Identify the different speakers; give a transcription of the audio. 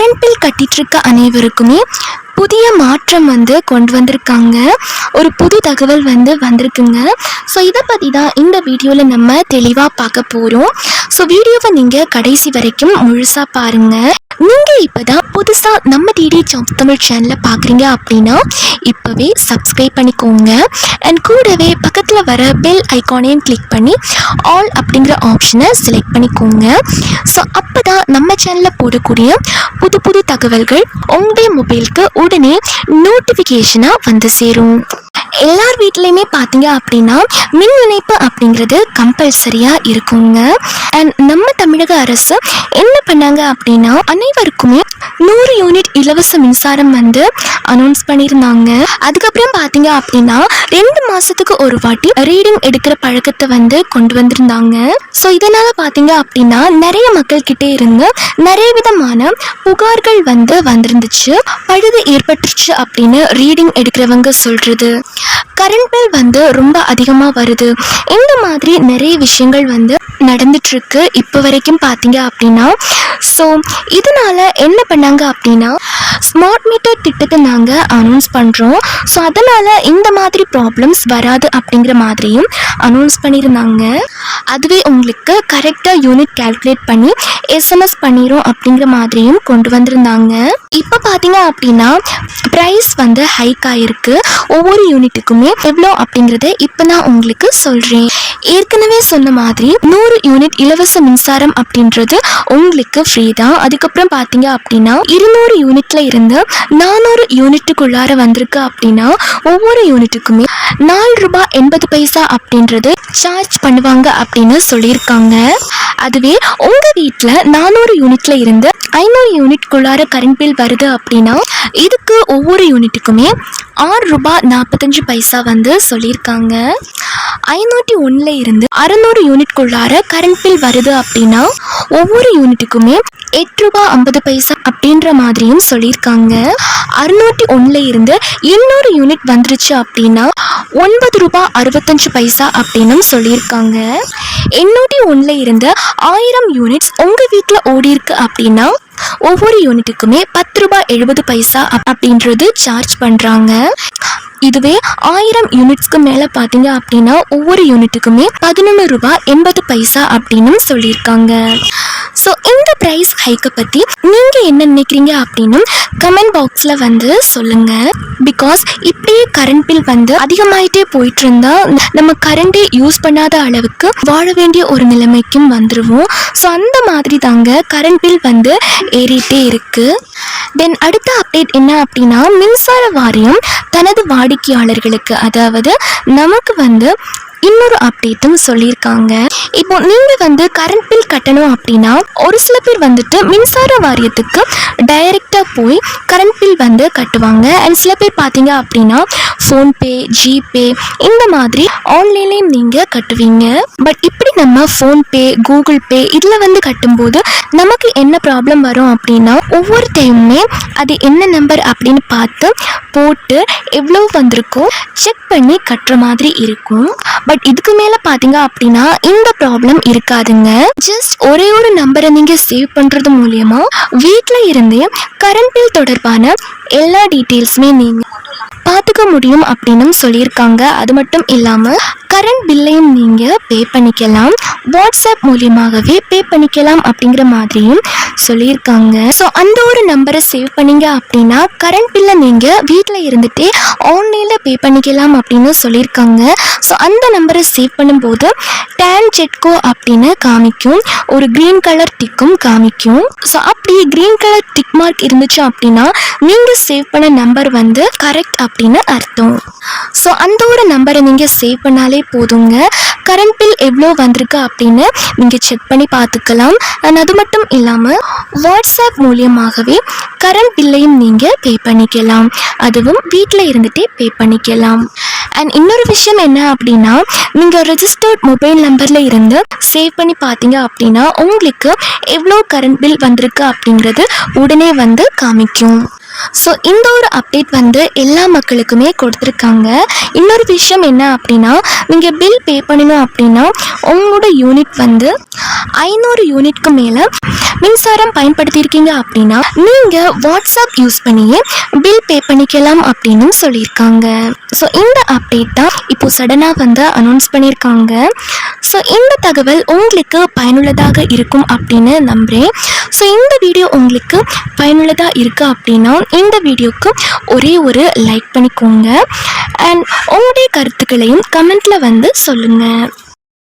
Speaker 1: Current bill கட்டிட்டு இருக்க அனைவருக்குமே புதிய மாற்றம் கொண்டு வந்திருக்காங்க. ஒரு புது தகவல் வந்திருக்குங்க. ஸோ இதை பற்றி தான் இந்த வீடியோவில் நம்ம தெளிவாக பார்க்க போகிறோம். ஸோ வீடியோவை நீங்கள் கடைசி வரைக்கும் முழுசாக பாருங்கள். நீங்கள் இப்போ தான் புதுசாக நம்ம டிடி ஜாப்ஸ் தமிழ் சேனலை பார்க்குறீங்க அப்படின்னா இப்போவே சப்ஸ்கிரைப் பண்ணிக்கோங்க. அண்ட் கூடவே பக்கத்தில் வர பெல் ஐக்கானையும் கிளிக் பண்ணி ஆல் அப்படிங்கிற ஆப்ஷனை செலக்ட் பண்ணிக்கோங்க. ஸோ அப்போ தான் நம்ம சேனலில் போடக்கூடிய புது புது தகவல்கள் உங்களுடைய மொபைலுக்கு உடனே நோட்டிஃபிகேஷனாக வந்து சேரும். எல்லார் வீட்லையுமே பார்த்தீங்க அப்படின்னா மின் இணைப்பு அப்படிங்கிறது கம்பல்சரியாக இருக்குங்க. அண்ட் நம்ம தமிழக அரசு என்ன பண்ணாங்க அப்படின்னா அனைவருக்குமே 100 யூனிட் இலவச மின்சாரம் அனௌன்ஸ் பண்ணியிருந்தாங்க. அதுக்கப்புறம் பார்த்தீங்க அப்படின்னா 2 மாதத்துக்கு ஒரு வாட்டி ரீடிங் எடுக்கிற பழக்கத்தை கொண்டு வந்திருந்தாங்க. ஸோ இதனால் பார்த்தீங்க அப்படின்னா நிறைய மக்கள் கிட்டே இருந்து நிறைய விதமான புகார்கள் வந்திருந்துச்சு. பழுது ஏற்பட்டுருச்சு அப்படின்னு ரீடிங் எடுக்கிறவங்க சொல்கிறது, கரண்ட் பில் ரொம்ப அதிகமாக வருது, இந்த மாதிரி நிறைய விஷயங்கள் நடந்துட்டுருக்கு இப்போ வரைக்கும் பார்த்தீங்க அப்படின்னா. ஸோ இதனால் என்ன பண்ணாங்க அப்படின்னா ஸ்மார்ட் மீட்டர் திட்டத்தை நாங்கள் அனௌன்ஸ் பண்ணுறோம். ஸோ அதனால் இந்த மாதிரி ப்ராப்ளம்ஸ் வராது அப்படிங்கிற மாதிரியும் அனௌன்ஸ் பண்ணியிருந்தாங்க. அதுவே உங்களுக்கு கரெக்டாக யூனிட் கால்குலேட் பண்ணி எஸ்எம்எஸ் பண்ணிடும் அப்படிங்கிற மாதிரியும் கொண்டு வந்திருந்தாங்க. இப்போ பார்த்தீங்க அப்படின்னா ப்ரைஸ் ஹைக் ஆகிருக்கு. ஒவ்வொரு யூனிட்டுக்குமே எவ்வளோ அப்படிங்கிறத இப்போ நான் உங்களுக்கு சொல்கிறேன். ஏற்கனவே சொன்ன மாதிரி 100 யூனிட் இலவச மின்சாரம் அப்படின்றது உங்களுக்கு ஃப்ரீ தான். அதுக்கப்புறம் பார்த்தீங்க அப்படின்னா 200 யூனிட்ல இருந்து 400 யூனிட்டுக்குள்ளார வந்திருக்கு அப்படின்னா ஒவ்வொரு யூனிட்டுக்குமே ₹4.80 அப்படின்றது சார்ஜ் பண்ணுவாங்க அப்படின்னு சொல்லியிருக்காங்க. அதுவே உங்கள் வீட்டில் 400 யூனிட்ல இருந்து 500 யூனிட்குள்ளார கரண்ட் பில் வருது அப்படின்னா இதுக்கு ஒவ்வொரு யூனிட்டுக்குமே ₹6.45 சொல்லியிருக்காங்க. 501 இருந்து 600 யூனிட்குள்ளார கரண்ட் பில் வருது அப்படின்னா ஒவ்வொரு யூனிட்டுக்குமே ₹8.50 அப்படின்ற மாதிரியும் சொல்லியிருக்காங்க. 601 இருந்து 800 யூனிட் வந்துருச்சு அப்படின்னா ₹9.65 அப்படின்னு சொல்லியிருக்காங்க. 801 இருந்து 1000 யூனிட்ஸ் உங்கள் வீட்டில் ஓடி இருக்கு அப்படின்னா ஒவ்வொரு யூனிட்டுக்குமே ₹10.70 அப்படின்றது சார்ஜ் பண்ணுறாங்க. இதுவே 1000 யூனிட்ஸ்க்கு மேலே பார்த்தீங்க அப்படின்னா ஒவ்வொரு யூனிட்டுக்குமே ₹11.80 அப்படின்னு சொல்லியிருக்காங்க. ஸோ இந்த ப்ரைஸ் ஹைக்கை பற்றி நீங்கள் என்ன நினைக்கிறீங்க அப்படின்னு கமெண்ட் பாக்ஸில் சொல்லுங்கள். பிகாஸ் இப்படியே கரண்ட் பில் அதிகமாகிட்டே போயிட்டு இருந்தா நம்ம கரண்டே யூஸ் பண்ணாத அளவுக்கு வாழ வேண்டிய ஒரு நிலைமைக்கும் வந்துடுவோம். ஸோ அந்த மாதிரி தாங்க கரண்ட் பில் ஏறிட்டே இருக்குது. தென் அடுத்த அப்டேட் என்ன அப்படின்னா மின்சார வாரியம் தனது வாடிக்கையாளர்களுக்கு அதாவது நமக்கு இன்னொரு அப்டேட்டும் சொல்லியிருக்காங்க. இப்போ நீங்கள் கரண்ட் பில் கட்டணும் அப்படின்னா ஒரு சில பேர் மின்சார வாரியத்துக்கு டைரெக்டாக போய் கரண்ட் பில் கட்டுவாங்க. அண்ட் சில பேர் பார்த்தீங்க அப்படின்னா ஃபோன்பே, ஜிபே இந்த மாதிரி ஆன்லைன்லேயும் நீங்கள் கட்டுவீங்க. பட் இப்படி நம்ம ஃபோன்பே, கூகுள் பே இதில் கட்டும்போது நமக்கு என்ன ப்ராப்ளம் வரும் அப்படின்னா ஒவ்வொரு டைமுமே அது என்ன நம்பர் அப்படின்னு பார்த்து போட்டு எவ்வளோ வந்திருக்கோ செக் பண்ணி கட்டுற மாதிரி இருக்கும். பட் இதுக்கு மேலே பார்த்தீங்க அப்படின்னா இந்த ப்ராப்ளம் இருக்காதுங்க. ஜஸ்ட் ஒரே ஒரு நம்பரை நீங்கள் சேவ் பண்ணுறது மூலயமா வீட்டில் இருந்தே கரண்ட் பில் தொடர்பான எல்லா டீட்டெயில்ஸுமே நீங்கள் பார்த்துக்க முடியும் அப்படின்னு சொல்லியிருக்காங்க. அது மட்டும் இல்லாமல் கரண்ட் பில்லையும் நீங்கள் பே பண்ணிக்கலாம், வாட்ஸ்அப் மூலியமாகவே பே பண்ணிக்கலாம் அப்படிங்கிற மாதிரியும் சொல்லியிருக்காங்க. ஸோ அந்த ஒரு நம்பரை சேவ் பண்ணிங்க அப்படின்னா கரண்ட் பில்லை நீங்கள் வீட்டில் இருந்துகிட்டே ஆன்லைனில் பே பண்ணிக்கலாம் அப்படின்னு சொல்லியிருக்காங்க. ஸோ அந்த நம்பரை சேவ் பண்ணும்போது டேன் ஜெட்கோ அப்படின்னு காமிக்கும், ஒரு க்ரீன் கலர் டிக்கும் காமிக்கும். ஸோ அப்படி க்ரீன் கலர் டிக் மார்க் இருந்துச்சு அப்படின்னா நீங்கள் சேவ் பண்ண நம்பர் கரெக்ட் அப்படின்னு அர்த்தம். ஸோ அந்த ஒரு நம்பரை நீங்கள் சேவ் பண்ணாலே போதுங்க. கரண்ட் பில் எவ்வளோ வந்திருக்கு அப்படின்னு நீங்கள் செக் பண்ணி பார்த்துக்கலாம். அண்ட் அது மட்டும் இல்லாமல் வாட்ஸ்அப் மூலியமாகவே கரண்ட் பில்லையும் நீங்கள் பே பண்ணிக்கலாம், அதுவும் வீட்டில் இருந்துகிட்டே பே பண்ணிக்கலாம். அண்ட் இன்னொரு விஷயம் என்ன அப்படின்னா நீங்கள் ரெஜிஸ்டர்ட் மொபைல் நம்பரில் இருந்து சேவ் பண்ணி பார்த்தீங்க அப்படின்னா உங்களுக்கு எவ்வளோ கரண்ட் பில் வந்திருக்கு அப்படிங்கிறது உடனே காமிக்கும். ஸோ இந்த ஒரு அப்டேட் வந்து எல்லா மக்களுக்குமே கொடுத்துருக்காங்க. இன்னொரு விஷயம் என்ன அப்படின்னா, நீங்கள் பில் பே பண்ணணும் அப்படின்னா உங்களோட யூனிட் வந்து 500 யூனிட்க்கு மேலே மின்சாரம் பயன்படுத்தியிருக்கீங்க அப்படின்னா நீங்கள் வாட்ஸ்அப் யூஸ் பண்ணியே பில் பே பண்ணிக்கலாம் அப்படின்னு சொல்லியிருக்காங்க. ஸோ இந்த அப்டேட் தான் இப்போ சடனாக வந்து அனௌன்ஸ் பண்ணியிருக்காங்க. ஸோ இந்த தகவல் உங்களுக்கு பயனுள்ளதாக இருக்கும் அப்படின்னு நம்புகிறேன். ஸோ இந்த வீடியோ உங்களுக்கு பயனுள்ளதாக இருக்குது அப்படின்னா இந்த வீடியோக்கு ஒரே ஒரு லைக் பண்ணிக்கோங்க. அண்ட் உங்களுடைய கருத்துக்களையும் கமெண்ட்டில் வந்து சொல்லுங்கள்.